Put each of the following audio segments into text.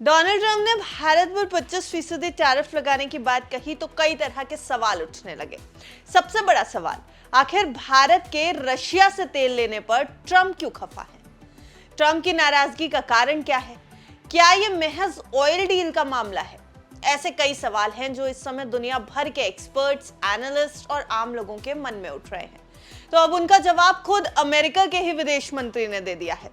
Donald Trump ने भारत पर 25% tariff लगाने की बात कही तो कई तरह के सवाल उठने लगे। सबसे बड़ा सवाल, आखिर भारत के रशिया से तेल लेने पर ट्रंप क्यों खफा है? ट्रंप की नाराजगी का कारण क्या है? क्या यह महज ऑयल डील का मामला है? ऐसे कई सवाल हैं जो इस समय दुनिया भर के एक्सपर्ट्स, एनालिस्ट और आम लोगों के मन में उठ रहे हैं। तो अब उनका जवाब खुद अमेरिका के ही विदेश मंत्री ने दे दिया है।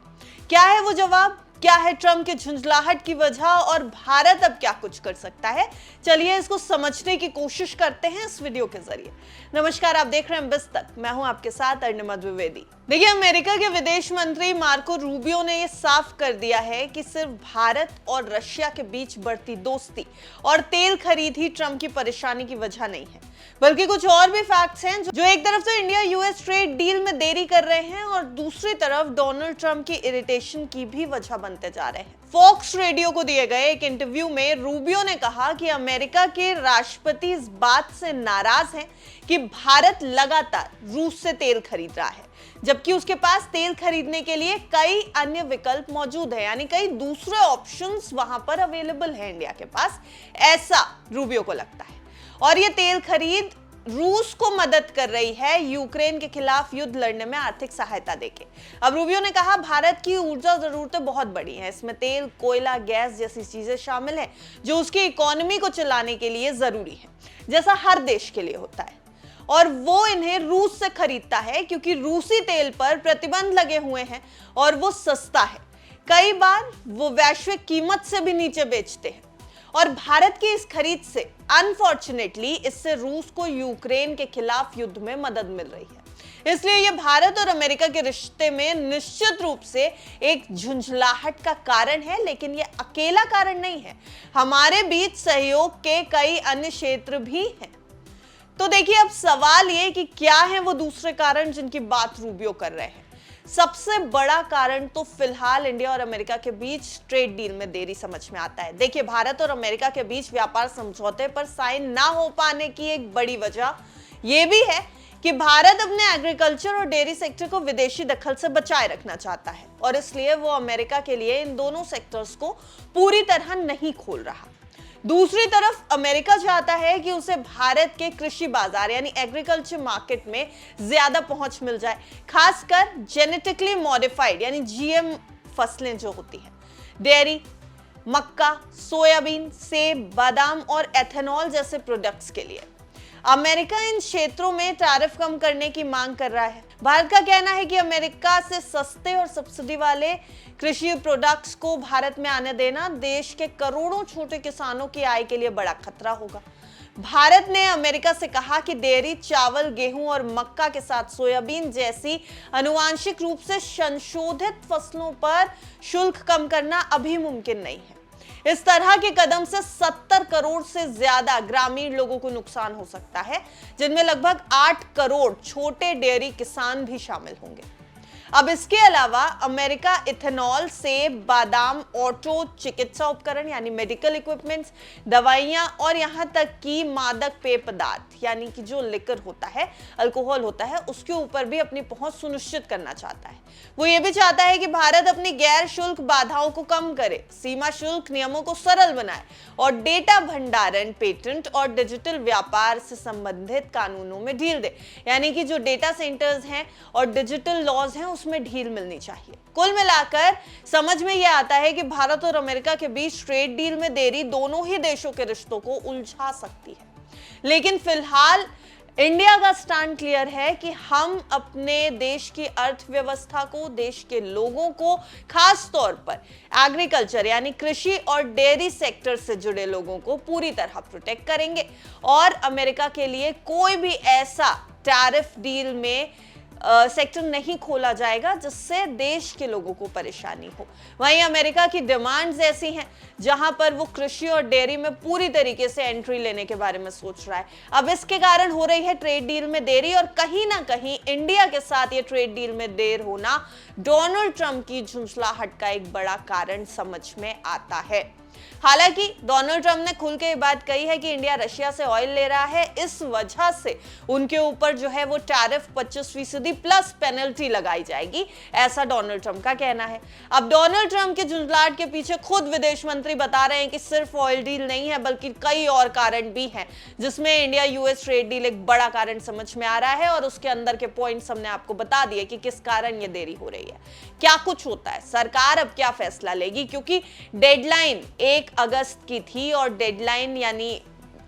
क्या है वो जवाब? क्या है ट्रंप के झुंझलाहट की वजह और भारत अब क्या कुछ कर सकता है? चलिए इसको समझने की कोशिश करते हैं इस वीडियो के जरिए। नमस्कार, आप देख रहे हैं बिस तक। मैं हूं आपके साथ अर्णिमा द्विवेदी। देखिए, अमेरिका के विदेश मंत्री मार्को रूबियो ने यह साफ कर दिया है कि सिर्फ भारत और रशिया के बीच बढ़ती दोस्ती और तेल खरीद ही ट्रंप की परेशानी की वजह नहीं है, बल्कि कुछ और भी फैक्ट्स हैं जो एक तरफ तो इंडिया यूएस ट्रेड डील में देरी कर रहे हैं और दूसरी तरफ डोनाल्ड ट्रंप की इरिटेशन की भी वजह बनते जा रहे हैं। फॉक्स रेडियो को दिए गए एक इंटरव्यू में रूबियो ने कहा कि अमेरिका के राष्ट्रपति इस बात से नाराज हैं कि भारत लगातार रूस से तेल खरीद रहा है, जबकि उसके पास तेल खरीदने के लिए कई अन्य विकल्प मौजूद है, यानी कई दूसरे ऑप्शंस वहां पर अवेलेबल है इंडिया के पास, ऐसा रूबियो को लगता है। और ये तेल खरीद रूस को मदद कर रही है यूक्रेन के खिलाफ युद्ध लड़ने में आर्थिक सहायता देके। अब रूबियो ने कहा, भारत की ऊर्जा जरूरतें बहुत बड़ी हैं, इसमें तेल, कोयला, गैस जैसी चीजें शामिल हैं जो उसकी इकोनॉमी को चलाने के लिए जरूरी है, जैसा हर देश के लिए होता है। और वो इन्हें रूस से खरीदता है क्योंकि रूसी तेल पर प्रतिबंध लगे हुए हैं और वो सस्ता है। कई बार वो वैश्विक कीमत से भी नीचे बेचते हैं। और भारत की इस खरीद से अनफॉर्चुनेटली इससे रूस को यूक्रेन के खिलाफ युद्ध में मदद मिल रही है। इसलिए यह भारत और अमेरिका के रिश्ते में निश्चित रूप से एक झुंझलाहट का कारण है, लेकिन यह अकेला कारण नहीं है। हमारे बीच सहयोग के कई अन्य क्षेत्र भी हैं। तो देखिए, अब सवाल ये कि क्या है वो दूसरे कारण जिनकी बात रूबियो कर रहे हैं। सबसे बड़ा कारण तो फिलहाल इंडिया और अमेरिका के बीच ट्रेड डील में देरी समझ में आता है। देखिए, भारत और अमेरिका के बीच व्यापार समझौते पर साइन ना हो पाने की एक बड़ी वजह यह भी है कि भारत अपने एग्रीकल्चर और डेयरी सेक्टर को विदेशी दखल से बचाए रखना चाहता है और इसलिए वो अमेरिका के लिए इन दोनों सेक्टर्स को पूरी तरह नहीं खोल रहा। दूसरी तरफ अमेरिका चाहता है कि उसे भारत के कृषि बाजार यानी एग्रीकल्चर मार्केट में ज्यादा पहुंच मिल जाए, खासकर जेनेटिकली मॉडिफाइड यानी जीएम फसलें जो होती हैं, डेयरी, मक्का, सोयाबीन, सेब, बादाम और एथेनॉल जैसे प्रोडक्ट्स के लिए। अमेरिका इन क्षेत्रों में टैरिफ कम करने की मांग कर रहा है। भारत का कहना है कि अमेरिका से सस्ते और सब्सिडी वाले कृषि प्रोडक्ट्स को भारत में आने देना देश के करोड़ों छोटे किसानों की आय के लिए बड़ा खतरा होगा। भारत ने अमेरिका से कहा कि डेयरी, चावल, गेहूं और मक्का के साथ सोयाबीन जैसी आनुवांशिक रूप से संशोधित फसलों पर शुल्क कम करना अभी मुमकिन नहीं है। इस तरह के कदम से 70 करोड़ से ज्यादा ग्रामीण लोगों को नुकसान हो सकता है, जिनमें लगभग 8 करोड़ छोटे डेयरी किसान भी शामिल होंगे। अब इसके अलावा अमेरिका इथेनॉल, सेब, बादाम, ऑटो, चिकित्सा उपकरण यानी मेडिकल इक्विपमेंट्स, दवाइयां और यहां तक कि मादक पेय पदार्थ यानी कि जो लिकर होता है, अल्कोहल होता है, उसके ऊपर भी अपनी पहुंच सुनिश्चित करना चाहता है। वो ये भी चाहता है कि भारत अपनी गैर शुल्क बाधाओं को कम करे, सीमा शुल्क नियमों को सरल बनाए और डेटा भंडारण, पेटेंट और डिजिटल व्यापार से संबंधित कानूनों में ढील दे, यानी कि जो डेटा सेंटर्स हैं और डिजिटल लॉज हैं उसमें ढील मिलनी चाहिए। कुल मिलाकर समझ में यह आता है कि भारत और अमेरिका के बीच ट्रेड डील में देरी दोनों ही देशों के रिश्तों को उलझा सकती है, लेकिन फिलहाल इंडिया का स्टैंड क्लियर है कि हम अपने देश की अर्थव्यवस्था को, देश के लोगों को, खास तौर पर एग्रीकल्चर यानी कृषि और डेयरी सेक्टर से जुड़े लोगों को पूरी तरह प्रोटेक्ट करेंगे और अमेरिका के लिए कोई भी ऐसा टैरिफ डील में सेक्टर नहीं खोला जाएगा जिससे देश के लोगों को परेशानी हो। वहीं अमेरिका की डिमांड्स ऐसी हैं जहां पर वो कृषि और डेयरी में पूरी तरीके से एंट्री लेने के बारे में सोच रहा है। अब इसके कारण हो रही है ट्रेड डील में देरी और कहीं ना कहीं इंडिया के साथ ये ट्रेड डील में देर होना डोनाल्ड ट्रंप की झुंझलाहट का एक बड़ा कारण समझ में आता है। हालांकि डोनाल्ड ट्रंप ने खुल के ये बात कही है कि इंडिया रशिया से ऑयल ले रहा है, इस वजह से उनके ऊपर जो है वो टैरिफ 25% प्लस पेनल्टी लगाई जाएगी, ऐसा डोनाल्ड ट्रंप का कहना है। अब डोनाल्ड ट्रंप के झुंझलाहट के पीछे खुद विदेश मंत्री बता रहे हैं कि सिर्फ ऑयल डील नहीं है बल्कि कई और कारण भी हैं, जिसमें इंडिया यूएस ट्रेड डील एक बड़ा कारण समझ में आ रहा है और उसके अंदर के पॉइंट्स हमने आपको बता दिए कि किस कारण ये देरी हो रही है, क्या कुछ होता है, सरकार अब क्या फैसला लेगी, क्योंकि डेडलाइन 1 अगस्त की थी और डेडलाइन यानी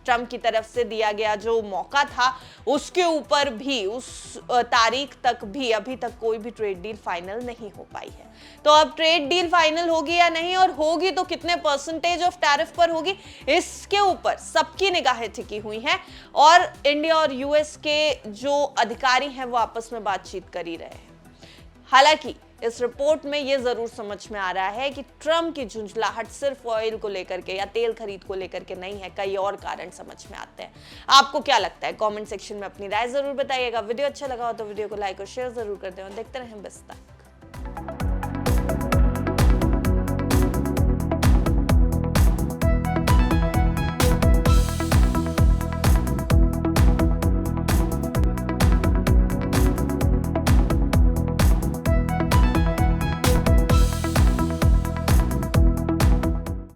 ट्रंप की तरफ से दिया गया जो मौका था उसके ऊपर भी, उस तारीख तक भी अभी तक कोई भी ट्रेड डील फाइनल नहीं हो पाई है। तो अब ट्रेड डील फाइनल होगी या नहीं, और होगी तो कितने परसेंटेज ऑफ टैरिफ पर होगी, इसके ऊपर सबकी निगाहें टिकी हुई हैं और इंडिया और यूएस के जो अधिकारी हैं वो आपस में बातचीत कर ही रहे हैं। हालांकि इस रिपोर्ट में यह जरूर समझ में आ रहा है कि ट्रंप की झुंझलाहट सिर्फ ऑयल को लेकर के या तेल खरीद को लेकर के नहीं है, कई और कारण समझ में आते हैं। आपको क्या लगता है, कमेंट सेक्शन में अपनी राय जरूर बताइएगा। वीडियो अच्छा लगा हो तो वीडियो को लाइक और शेयर जरूर कर दें और देखते रहें बिस्तार।